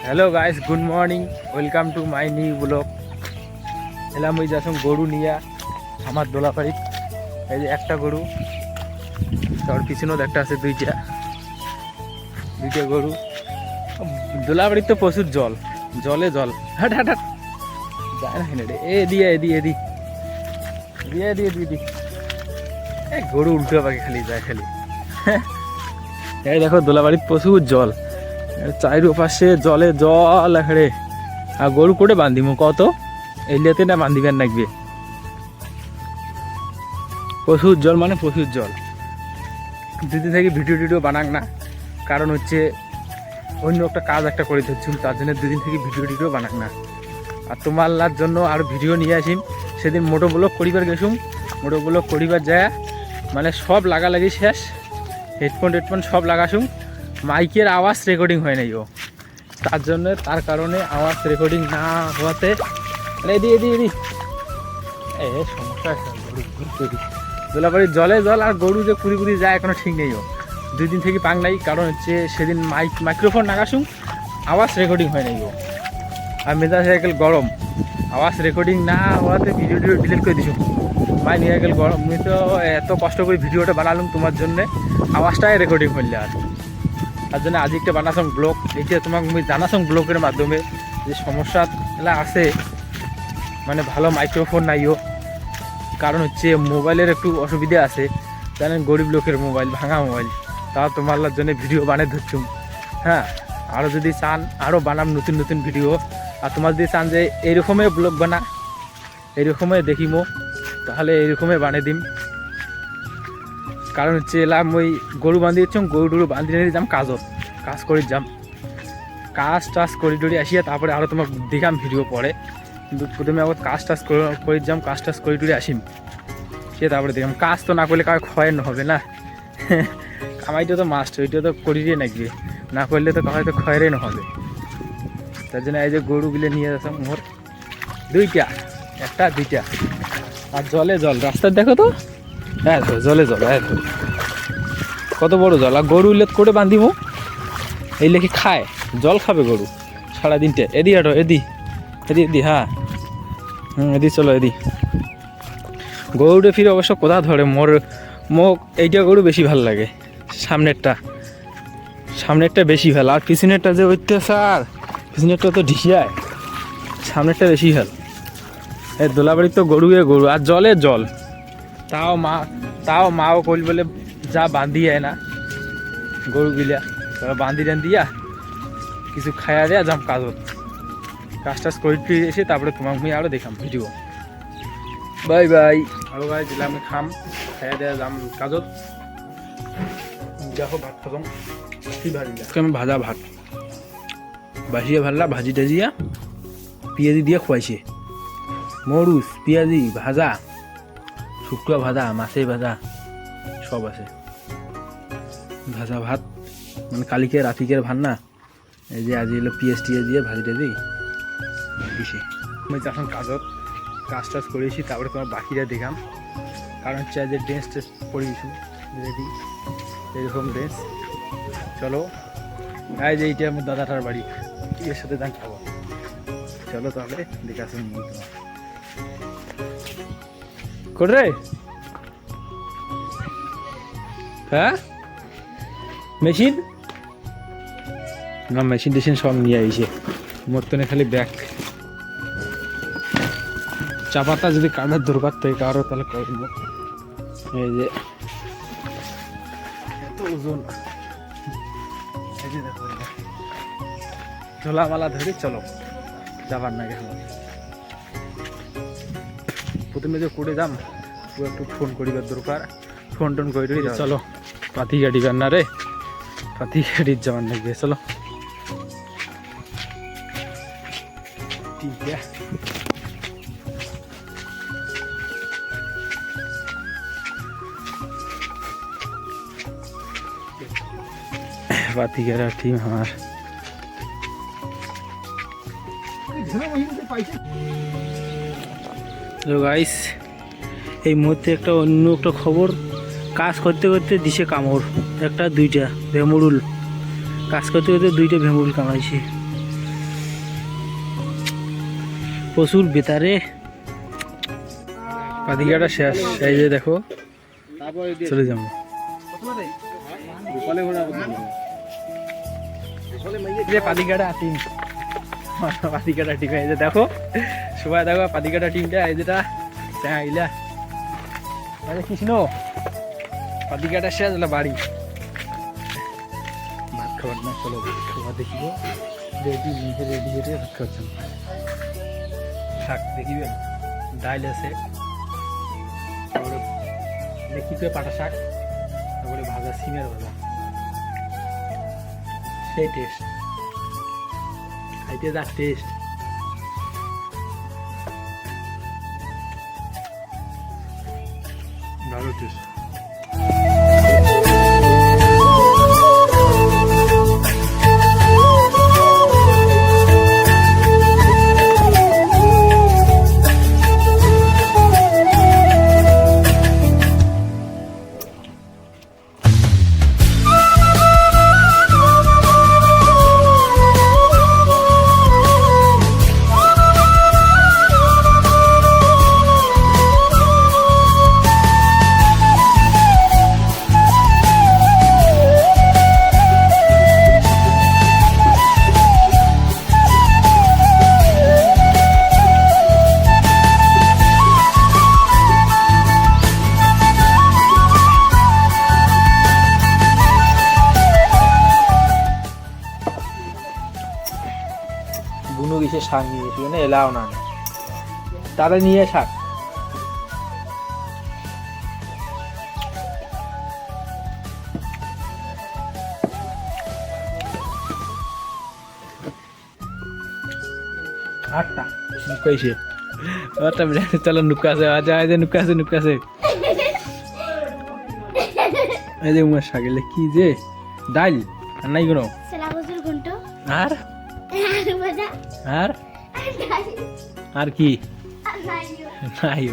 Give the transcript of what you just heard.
Hello guys, good morning, welcome to my new blog. এলাম ওই যাচ্ছ গরু নিয়ে আমার দোলাবাড়িত। এই যে একটা গরু, তার পিছনেও একটা আছে, দুইটা গরু। দোলাবাড়ির তো প্রচুর জল, জলে জল। হাট হাট হাট যায় না রে, এদি গরু উল্টো পাখি খালি যায় খালি। এই দেখো দোলাবাড়ির প্রচুর জল, চারির পাশে জলে জল এখানে। আর গরু করে বান্ধিমু কত এলিয়াতে না বান্ধিবেন লাগবে। প্রচুর জল মানে প্রচুর জল। দুদিন থেকে ভিডিও টিডিও বানাক না, কারণ হচ্ছে অন্য একটা কাজ একটা করে ধরছুম, তার জন্য দুদিন থেকে ভিডিও টিডিও বানাক না। আর তোমার জন্য আর ভিডিও নিয়ে আসিম। সেদিন মোটো ব্লগ করিবার গেছুম, মোটো ব্লগ করিবার যায় মানে সব লাগালাগি শেষ, হেডফোন সব লাগাছুম, মাইকের আওয়াজ রেকর্ডিং হয় নাই। তার কারণে আওয়াজ রেকর্ডিং না হওয়াতে এদি সমস্যা আছে। দোলাবাড়ির জলে জল, আর গরু যে পুরি যায় এখনো ঠিক নেই। দুই দিন থেকে পাং নাই, কারণ হচ্ছে সেদিন মাইক্রোফোন লাগাছুম, আওয়াজ রেকর্ডিং হয় নাই। আর মেজাজ হয়ে গেল গরম, আওয়াজ রেকর্ডিং না হওয়াতে ভিডিও ডিলিট করে দিছুম। মাই নিয়ে গেল গরম। আমি তো এত কষ্ট করে ভিডিওটা বানালাম তোমার জন্যে, আওয়াজটাই রেকর্ডিং হইলে আর তার জন্য আজ একটা বানাসং ব্লগ। এইটা তোমাকে আমি জানাসং ব্লগের মাধ্যমে যে সমস্যাগুলো আছে, মানে ভালো মাইক্রোফোন নাইও, কারণ হচ্ছে মোবাইলের একটু অসুবিধা আছে, জানেন গরিব লোকের মোবাইল, ভাঙা মোবাইল। তাও তোমার জন্য ভিডিও বানিয়ে ধরছুম। হ্যাঁ, আরও যদি চান আরও বানাম নতুন নতুন ভিডিও। আর তোমার যদি চান যে এইরকমই ব্লগ বানা, এইরকমই দেখিমো, তাহলে এইরকমই বানিয়ে দিম। কারণ হচ্ছে এলাম ওই গরু বান্ধি দিচ্ছ, গরু বান্ধি নিয়ে যাম কাজ করে যাম, কাজ টাজ করি টরি আসিয়া তারপরে আরও তোমার দেখাম ভিডিও পরে। কিন্তু প্রথমে আবার কাজ টাজ করে যাম, কাজ টাজ করি টরি আসিম, সে তারপরে দেখলাম। কাজ তো না করলে কাউ ক্ষয় হবে না, কামাইটা তো মাস্ট, ওইটা তো করিয়ে নাকবে, না করলে তো হয়তো ক্ষয়েরই না হবে। তার জন্য এই যে গরুগুলো নিয়ে যাচ্ছ মোর দুইটা, একটা দুইটা। আর জলে জল, রাস্তার দেখো তো, হ্যাঁ জলে জল, হ্যাঁ কত বড় জল। আর গরু ইলেট করে বান্ধিব, এই লেখে খায়, জল খাবে গরু সারাদিনটা। এদি হাঁটো, এদি হ্যাঁ, এদি চলো এদি। গরুটা ফিরে অবশ্য কোথা ধরে মোক এইটা গরু বেশি ভাল লাগে, সামনেরটা বেশি ভাল। আর পিছনেরটা যে অত্যাচার, পিছনেরটা তো ঢিসিয়ায়, সামনেরটা বেশি ভাল। এই দোলাবাড়ির তো গরু আর জলে জল। তাও মাও কইল বলে যা বান্ধি যায় না গরুগুলা, তারা বান্ধি দিয়া কিছু খাইয়া দেয়া যাম কাজত। কাজ টাজ করে এসে তারপরে তোমাকে আমি আরও দেখাম ভিডিও। Bye bye. আরও গাই দিলে আমি খাইয়া দেয়া যাম কাজত। দেখো ভাত খাম, কি ভাজি আমি ভাজা ভাত বাসিয়া ভাজলা, ভাজি টাজিয়া পেঁয়াজি দিয়ে খুয়াইছে, মরুচ পেঁয়াজি ভাজা, শুক্তো ভাজা, মাছের ভাজা সব আছে। ভাজা ভাত মানে কালিকে রাতিকের ভাত না, এই যে আজ এলো পেঁয়াজ টিয়াজ দিয়ে ভাজিটা দিই দিছে। আমি যখন কাজ টাজ করেছি তারপরে তোমার বাকিটা দেখাম। কারণ হচ্ছে যে ড্রেস টেস পরিয়েছি রেডি, এরকম ড্রেস। চলো এই যে এইটা আমার দাদাটার বাড়ি, এর সাথে দাম খাবো। চলো তাহলে দেখে আসুন তোমার করে। হ্যাঁ মেশিন না, মেশিন টেশিন সব নিয়ে আইছে মতনে, খালি ব্যাগ চা পাতা যদি কাটার দরকার থাকে কারো তাহলে করব। এই যে এত ওজন, ঝোলামালা ধরে চলো যাবার না গেল। প্রথমে যে করে যাম একটু ফোন করিবার দরকার, ফোন টোন করে চলো। পাতি গাড়ি না রে, পাতি গাড়ির যাওয়ার লাগবে, চলো। ঠিক আছে পাতি গাড়ি টিম আমার। গাইস এই মুহূর্তে একটা অন্য একটা খবর, কাজ করতে করতে দিছে কামড়, একটা দুইটা ভেমুরুল, কাজ করতে করতে দুইটা ভেমুরুল কামাইছে। প্রচুর বেতারে পাদিকাটা শেষ। এই যে দেখো চলে যাবো পাদিকাটা টিম, পাদিকাটা টিম। এই যে দেখো সবাই দেখো পাদিকাটা টিমটা, এই যেটা ইলা কৃষ্ণ পাদিকাটা শেষ হলো বাড়ি। ভাত খাবার না, চলো খাবার দেখিব। রেডি রেডি রেডি ভাত খাচ্ছেন। শাক দেখিবেন, ডাইল আছে, তারপরে দেখিতে পাটা শাক, তারপরে ভাজা সিমের ভাজা, সেই টেস্ট, খাইতে যা টেস্ট। ভালো টেস্ট। বুনু গেছে শাক নিয়ে, সেখানে এলাও না, তারা নিয়ে শাক। আটটা নুকাইছে, আটটা চলো নুকাছে, আজ আজ নুকাছে নুকাছে। এই যে উমার শাক, এলে কি যে ডাল আর নাই কোনো, আর আর আর কি নাই।